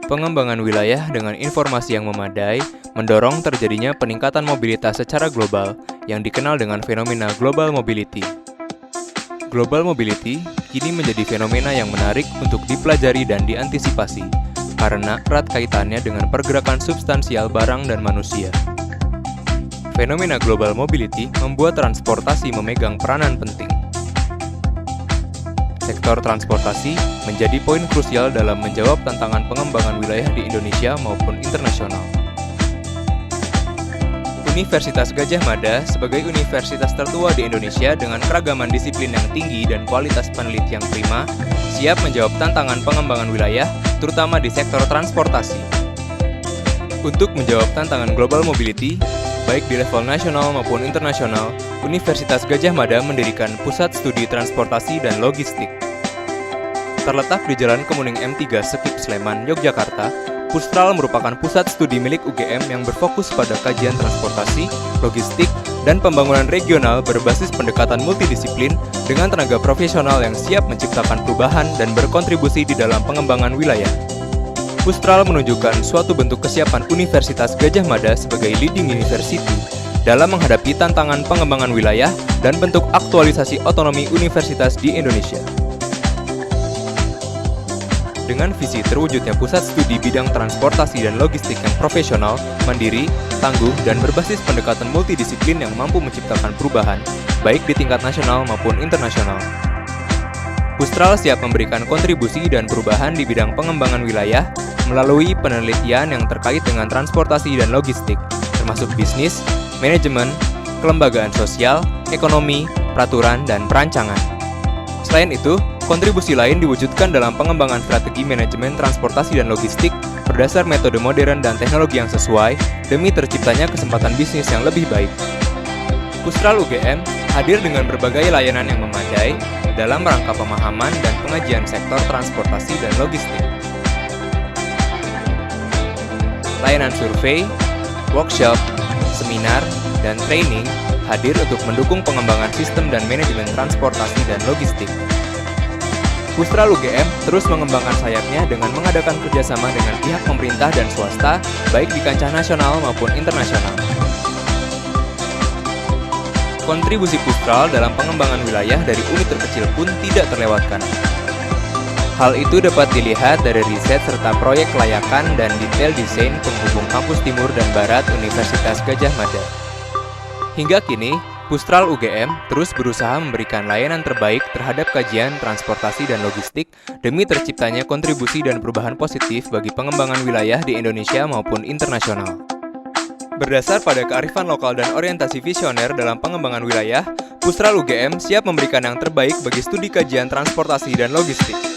Pengembangan wilayah dengan informasi yang memadai mendorong terjadinya peningkatan mobilitas secara global yang dikenal dengan fenomena global mobility. Global mobility kini menjadi fenomena yang menarik untuk dipelajari dan diantisipasi karena erat kaitannya dengan pergerakan substansial barang dan manusia. Fenomena global mobility membuat transportasi memegang peranan penting. Sektor transportasi menjadi poin krusial dalam menjawab tantangan pengembangan wilayah di Indonesia maupun internasional. Universitas Gadjah Mada sebagai universitas tertua di Indonesia dengan keragaman disiplin yang tinggi dan kualitas peneliti yang prima, siap menjawab tantangan pengembangan wilayah, terutama di sektor transportasi. Untuk menjawab tantangan global mobility, baik di level nasional maupun internasional, Universitas Gadjah Mada mendirikan Pusat Studi Transportasi dan Logistik. Terletak di Jalan Kemuning M3 Sekip Sleman, Yogyakarta, Pustral merupakan pusat studi milik UGM yang berfokus pada kajian transportasi, logistik, dan pembangunan regional berbasis pendekatan multidisiplin dengan tenaga profesional yang siap menciptakan perubahan dan berkontribusi di dalam pengembangan wilayah. Pustral menunjukkan suatu bentuk kesiapan Universitas Gadjah Mada sebagai leading university dalam menghadapi tantangan pengembangan wilayah dan bentuk aktualisasi otonomi universitas di Indonesia. Dengan visi terwujudnya pusat studi bidang transportasi dan logistik yang profesional, mandiri, tangguh, dan berbasis pendekatan multidisiplin yang mampu menciptakan perubahan, baik di tingkat nasional maupun internasional. Pustral siap memberikan kontribusi dan perubahan di bidang pengembangan wilayah melalui penelitian yang terkait dengan transportasi dan logistik, termasuk bisnis, manajemen, kelembagaan sosial, ekonomi, peraturan, dan perancangan. Selain itu, kontribusi lain diwujudkan dalam pengembangan strategi manajemen transportasi dan logistik berdasar metode modern dan teknologi yang sesuai demi terciptanya kesempatan bisnis yang lebih baik. Pustral UGM hadir dengan berbagai layanan yang memadai dalam rangka pemahaman dan pengajian sektor transportasi dan logistik. Layanan survei, workshop, seminar, dan training hadir untuk mendukung pengembangan sistem dan manajemen transportasi dan logistik. Pustral UGM terus mengembangkan sayapnya dengan mengadakan kerjasama dengan pihak pemerintah dan swasta, baik di kancah nasional maupun internasional. Kontribusi Pustral dalam pengembangan wilayah dari unit terkecil pun tidak terlewatkan. Hal itu dapat dilihat dari riset serta proyek kelayakan dan detail desain penghubung kampus timur dan barat Universitas Gadjah Mada. Hingga kini, Pustral UGM terus berusaha memberikan layanan terbaik terhadap kajian transportasi dan logistik demi terciptanya kontribusi dan perubahan positif bagi pengembangan wilayah di Indonesia maupun internasional. Berdasar pada kearifan lokal dan orientasi visioner dalam pengembangan wilayah, Pustral UGM siap memberikan yang terbaik bagi studi kajian transportasi dan logistik.